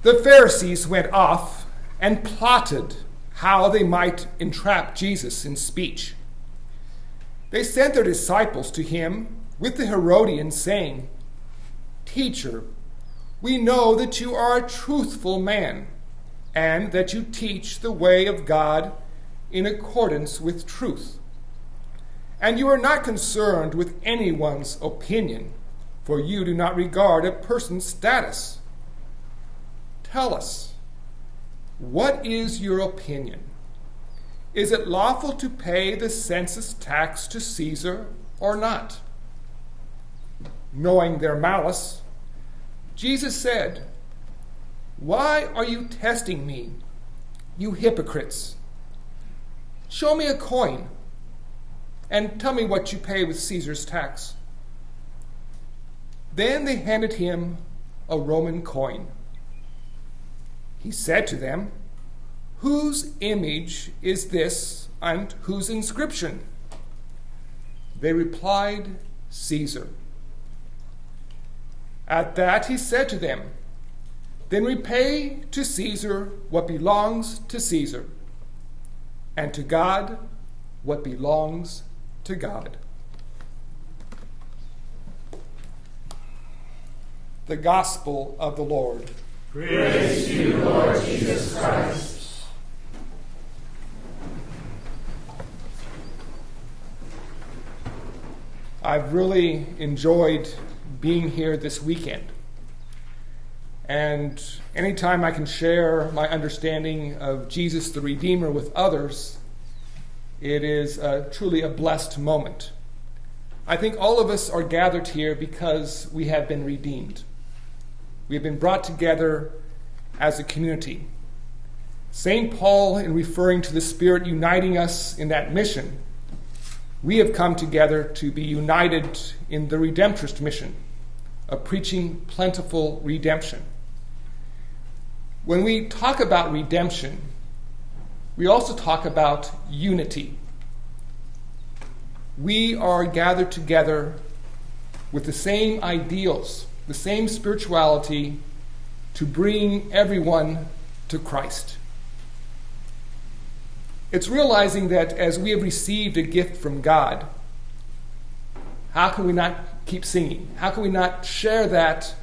The Pharisees went off and plotted how they might entrap Jesus in speech. They sent their disciples to him with the Herodians, saying, "Teacher, we know that you are a truthful man, and that you teach the way of God in accordance with truth. And you are not concerned with anyone's opinion, for you do not regard a person's status. Tell us, what is your opinion? Is it lawful to pay the census tax to Caesar or not?" Knowing their malice, Jesus said, "Why are you testing me, you hypocrites? Show me a coin and tell me what you pay with Caesar's tax." Then they handed him a Roman coin. He said to them, "Whose image is this and whose inscription?" They replied, "Caesar." At that he said to them, "Then repay to Caesar what belongs to Caesar, and to God what belongs to God." The Gospel of the Lord. Praise to you, Lord Jesus Christ. I've really enjoyed being here this weekend. And anytime I can share my understanding of Jesus the Redeemer with others, it is truly a blessed moment. I think all of us are gathered here because we have been redeemed. We have been brought together as a community. St. Paul, in referring to the Spirit uniting us in that mission, we have come together to be united in the Redemptorist mission of preaching plentiful redemption. When we talk about redemption, we also talk about unity. We are gathered together with the same ideals, the same spirituality, to bring everyone to Christ. It's realizing that as we have received a gift from God, how can we not keep singing? How can we not share that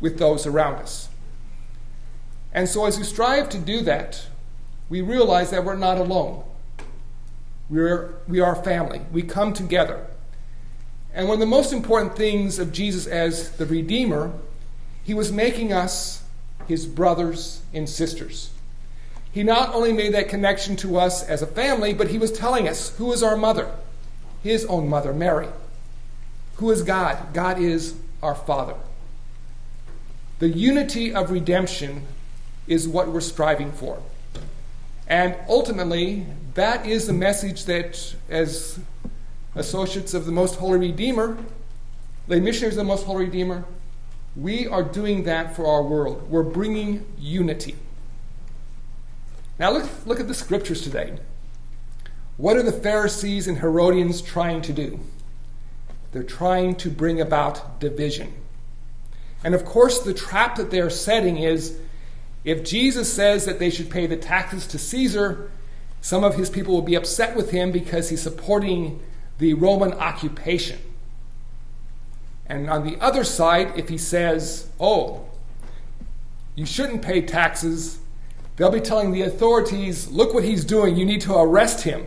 with those around us? And so as we strive to do that, we realize that we're not alone. We are family. We come together. And one of the most important things of Jesus as the Redeemer, he was making us his brothers and sisters. He not only made that connection to us as a family, but he was telling us who is our mother, his own mother, Mary. Who is God? God is our Father. The unity of redemption is what we're striving for. And ultimately, that is the message that, as associates of the Most Holy Redeemer, lay missionaries of the Most Holy Redeemer, we are doing that for our world. We're bringing unity. Now look at the scriptures today. What are the Pharisees and Herodians trying to do? They're trying to bring about division. And of course, the trap that they're setting is, if Jesus says that they should pay the taxes to Caesar, some of his people will be upset with him because he's supporting the Roman occupation. And on the other side, if he says, "Oh, you shouldn't pay taxes," they'll be telling the authorities, "Look what he's doing. You need to arrest him.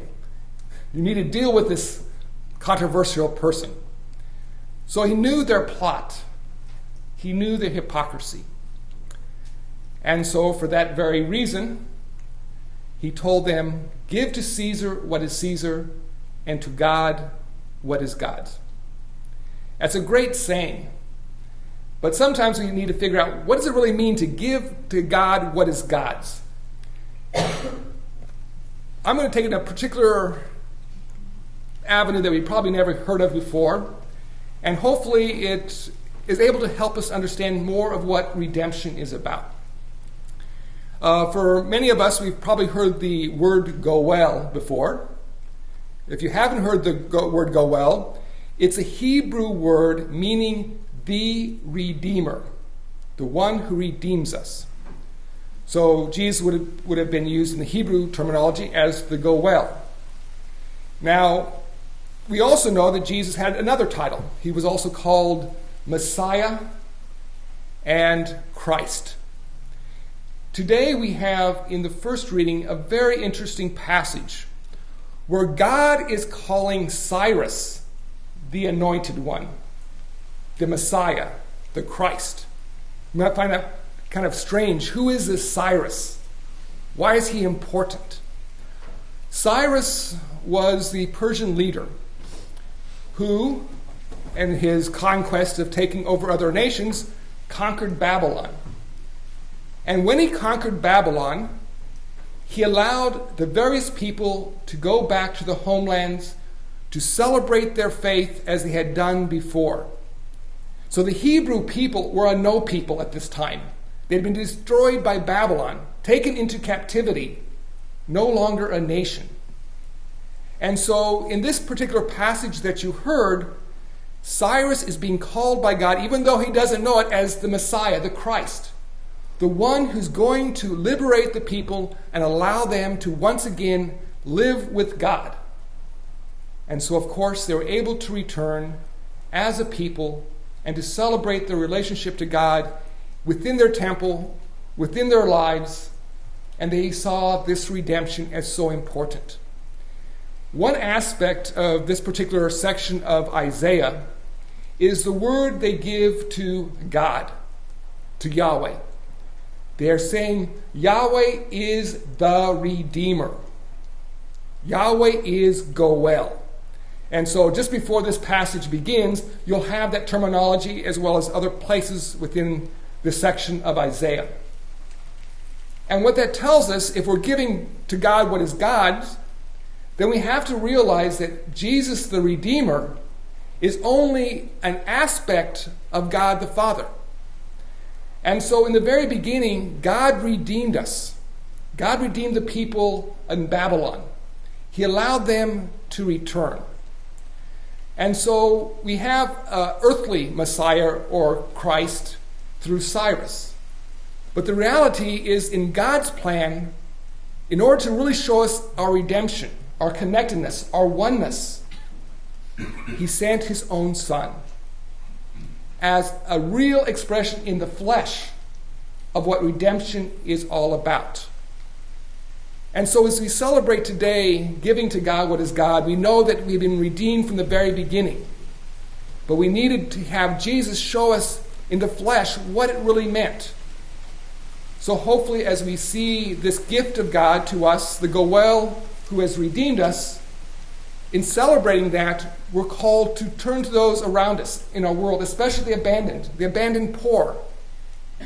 You need to deal with this controversial person." So he knew their plot. He knew their hypocrisy. And so for that very reason, he told them, "Give to Caesar what is Caesar, and to God what is God's." That's a great saying. But sometimes we need to figure out, what does it really mean to give to God what is God's? I'm going to take it in a particular avenue that we probably never heard of before, and hopefully it is able to help us understand more of what redemption is about. For many of us, we've probably heard the word "goel" before. If you haven't heard the word "goel," it's a Hebrew word meaning the Redeemer, the one who redeems us. So Jesus would have been used in the Hebrew terminology as the Goel. Now, we also know that Jesus had another title. He was also called Messiah and Christ. Today we have in the first reading a very interesting passage where God is calling Cyrus the Anointed One, the Messiah, the Christ. You might find that kind of strange. Who is this Cyrus? Why is he important? Cyrus was the Persian leader who, in his conquest of taking over other nations, conquered Babylon. And when he conquered Babylon, he allowed the various people to go back to the homelands to celebrate their faith as they had done before. So the Hebrew people were a no people at this time. They had been destroyed by Babylon, taken into captivity, no longer a nation. And so in this particular passage that you heard, Cyrus is being called by God, even though he doesn't know it, as the Messiah, the Christ, the one who's going to liberate the people and allow them to once again live with God. And so, of course, they were able to return as a people and to celebrate their relationship to God within their temple, within their lives, and they saw this redemption as so important. One aspect of this particular section of Isaiah is the word they give to God, to Yahweh. They are saying Yahweh is the Redeemer. Yahweh is Goel. And so just before this passage begins, you'll have that terminology as well as other places within this section of Isaiah. And what that tells us, if we're giving to God what is God's, then we have to realize that Jesus the Redeemer is only an aspect of God the Father. And so in the very beginning, God redeemed us. God redeemed the people in Babylon. He allowed them to return. And so we have an earthly Messiah or Christ through Cyrus. But the reality is, in God's plan, in order to really show us our redemption, our connectedness, our oneness, he sent his own Son as a real expression in the flesh of what redemption is all about. And so as we celebrate today, giving to God what is God, we know that we've been redeemed from the very beginning. But we needed to have Jesus show us in the flesh what it really meant. So hopefully as we see this gift of God to us, the Goel who has redeemed us, in celebrating that, we're called to turn to those around us in our world, especially the abandoned poor,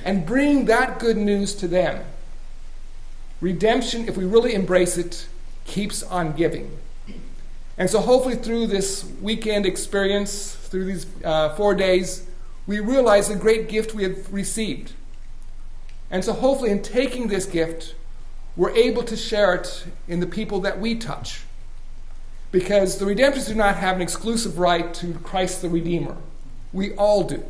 and bring that good news to them. Redemption, if we really embrace it, keeps on giving. And so hopefully through this weekend experience, through these 4 days, we realize the great gift we have received. And so hopefully in taking this gift, we're able to share it in the people that we touch. Because the redemptors do not have an exclusive right to Christ the Redeemer. We all do.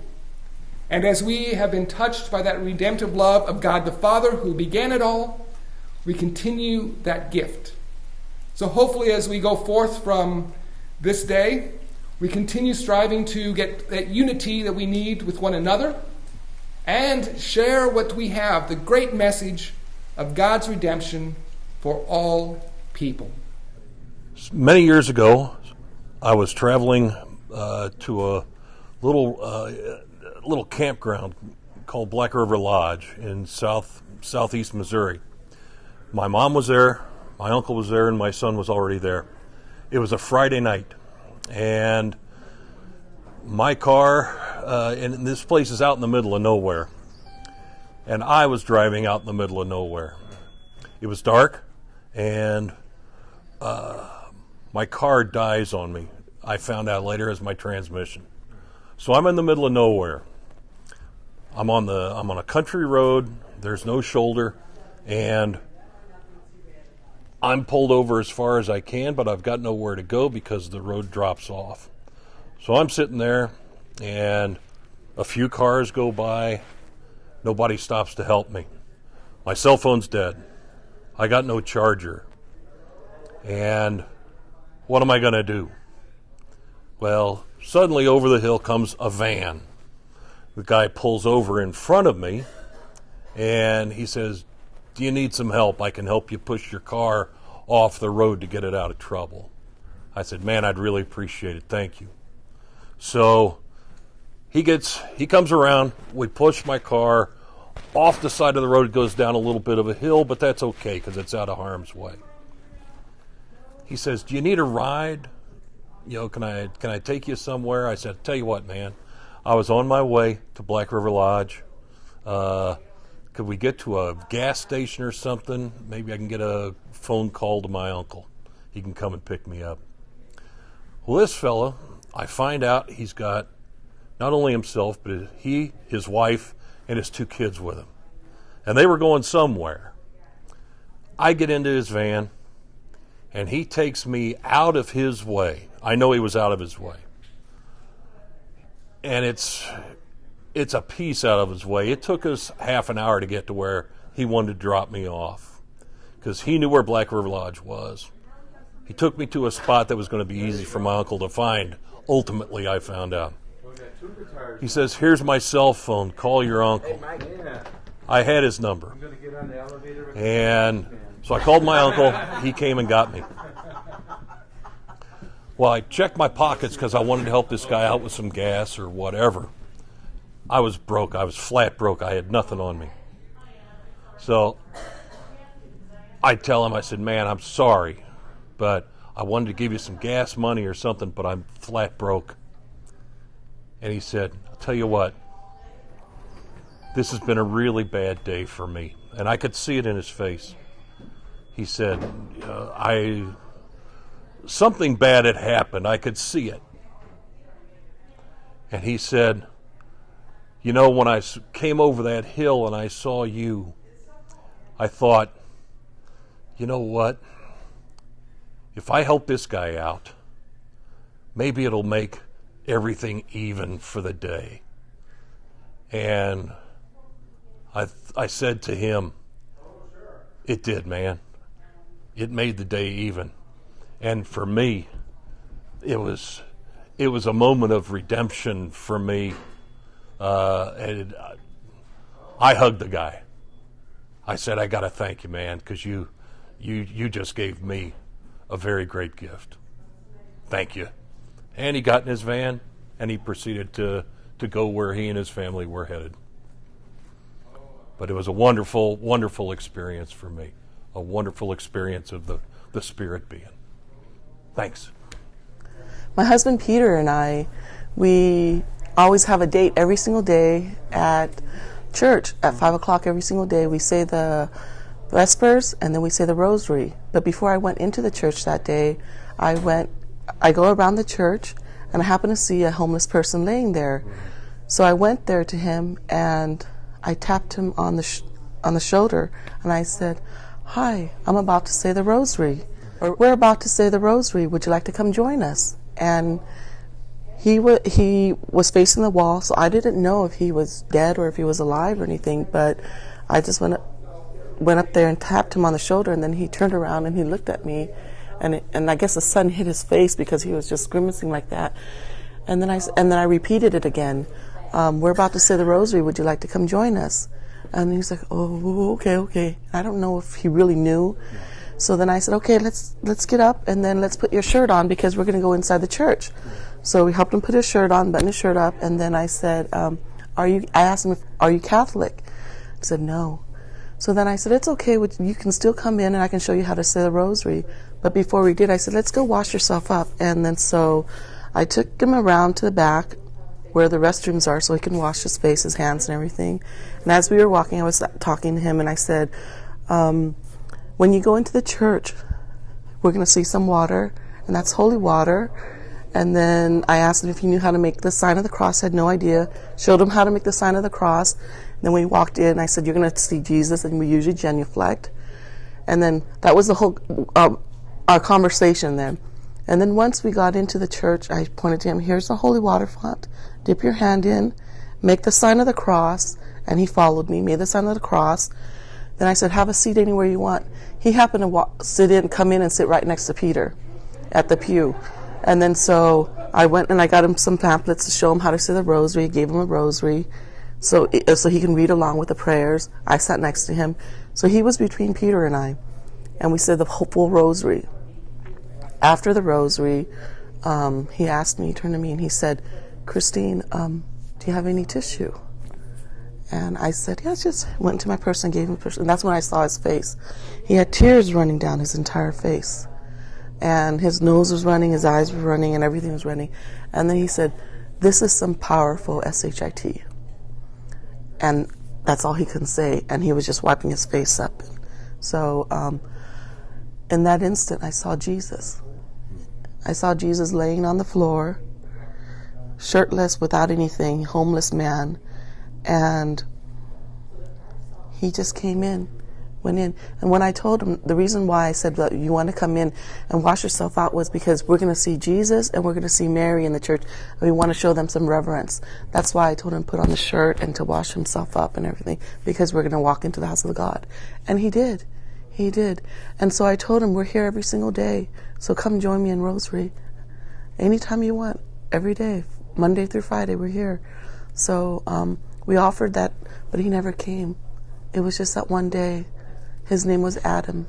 And as we have been touched by that redemptive love of God the Father who began it all, we continue that gift. So hopefully as we go forth from this day, we continue striving to get that unity that we need with one another and share what we have, the great message of God's redemption for all people. Many years ago, I was traveling to a little campground called Black River Lodge in southeast Missouri. My mom was there, my uncle was there, and my son was already there. It was a Friday night, and my car, and this place is out in the middle of nowhere, and I was driving out in the middle of nowhere. It was dark, and my car dies on me. I found out later as my transmission. So I'm in the middle of nowhere. I'm on a country road. There's no shoulder, and I'm pulled over as far as I can, but I've got nowhere to go because the road drops off. So I'm sitting there, and a few cars go by. Nobody stops to help me. My cell phone's dead. I got no charger. And what am I going to do? Well, suddenly over the hill comes a van. The guy pulls over in front of me, and he says, "Do you need some help? I can help you push your car off the road to get it out of trouble." I said, "Man, I'd really appreciate it. Thank you." So he comes around. We push my car off the side of the road. It goes down a little bit of a hill, but that's okay because it's out of harm's way. He says, "Do you need a ride? Can I take you somewhere?" I said, "Tell you what, man, I was on my way to Black River Lodge. Could we get to a gas station or something? Maybe I can get a phone call to my uncle. He can come and pick me up." Well, this fella, I find out he's got not only himself, but his wife, and his 2 kids with him. And they were going somewhere. I get into his van, and he takes me out of his way. I know he was out of his way. And it's a piece out of his way. It took us half an hour to get to where he wanted to drop me off because he knew where Black River Lodge was. He took me to a spot that was going to be easy for my uncle to find. Ultimately, I found out. He says, "Here's my cell phone. Call your uncle." I had his number. And so I called my uncle. He came and got me. Well, I checked my pockets because I wanted to help this guy out with some gas or whatever. I was broke. I was flat broke. I had nothing on me. So I tell him, I said, "Man, I'm sorry, but I wanted to give you some gas money or something, but I'm flat broke." And he said, "I'll tell you what, this has been a really bad day for me." And I could see it in his face. He said, something bad had happened. I could see it. And he said, "When I came over that hill and I saw you, I thought, you know what? If I help this guy out, maybe it'll make everything even for the day." And I said to him, "It did, man. It made the day even." And for me, it was a moment of redemption for me. And I hugged the guy. I said, "I got to thank you, man, because you just gave me a very great gift. Thank you." And he got in his van, and he proceeded to go where he and his family were headed. But it was a wonderful, wonderful experience for me, a wonderful experience of the Spirit being. Thanks. My husband Peter and I, we always have a date every single day at church at 5 o'clock every single day. We say the Vespers and then we say the Rosary. But before I went into the church that day, I go around the church and I happened to see a homeless person laying there. So I went there to him and I tapped him on the shoulder and I said, "Hi, I'm about to say the Rosary. Or we're about to say the Rosary. Would you like to come join us?" And he was facing the wall, so I didn't know if he was dead or if he was alive or anything, but I just went up there and tapped him on the shoulder, and then he turned around and he looked at me, and I guess the sun hit his face because he was just grimacing like that. And then I repeated it again. "We're about to say the Rosary. Would you like to come join us?" And he's like, "Oh, okay." I don't know if he really knew. So then I said, "Okay, let's get up and then let's put your shirt on because we're going to go inside the church." So we helped him put his shirt on, button his shirt up, and then I said, I asked him, "Are you Catholic?" He said, "No." So then I said, "It's okay, you can still come in and I can show you how to say the Rosary." But before we did, I said, "Let's go wash yourself up." And then so I took him around to the back where the restrooms are so he can wash his face, his hands, and everything. And as we were walking, I was talking to him and I said, "When you go into the church, we're going to see some water, and that's holy water." And then I asked him if he knew how to make the sign of the cross. Had no idea. Showed him how to make the sign of the cross. And then when he walked in, I said, "You're going to see Jesus," and we usually genuflect. And then that was the whole our conversation then. And then once we got into the church, I pointed to him, "Here's the holy water font. Dip your hand in, make the sign of the cross." And he followed me, made the sign of the cross. Then I said, have a seat anywhere you want. He happened to come in and sit right next to Peter at the pew. And then so I went and I got him some pamphlets to show him how to say the rosary, gave him a rosary so he can read along with the prayers. I sat next to him. So he was between Peter and I, and we said the full rosary. After the rosary, he asked me, he turned to me and he said, Christine, do you have any tissue? And I said, yeah, just went to my purse and gave him a purse. And that's when I saw his face. He had tears running down his entire face. And his nose was running, his eyes were running, and everything was running. And then he said, this is some powerful SHIT. And that's all he could say. And he was just wiping his face up. So in that instant, I saw Jesus. I saw Jesus laying on the floor, shirtless, without anything, homeless man. And he just came in, went in. And when I told him, the reason why I said that you want to come in and wash yourself out was because we're going to see Jesus and we're going to see Mary in the church, and we want to show them some reverence. That's why I told him to put on the shirt and to wash himself up and everything, because we're going to walk into the house of God. And he did. He did. And so I told him, we're here every single day, so come join me in Rosary. Anytime you want, every day, Monday through Friday, we're here. So we offered that, but he never came. It was just that one day. His name was Adam.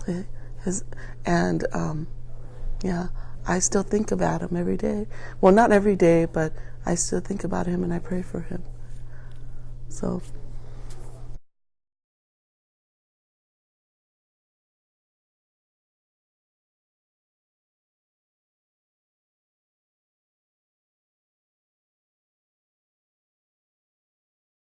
I still think about him every day. Well, not every day, but I still think about him and I pray for him. So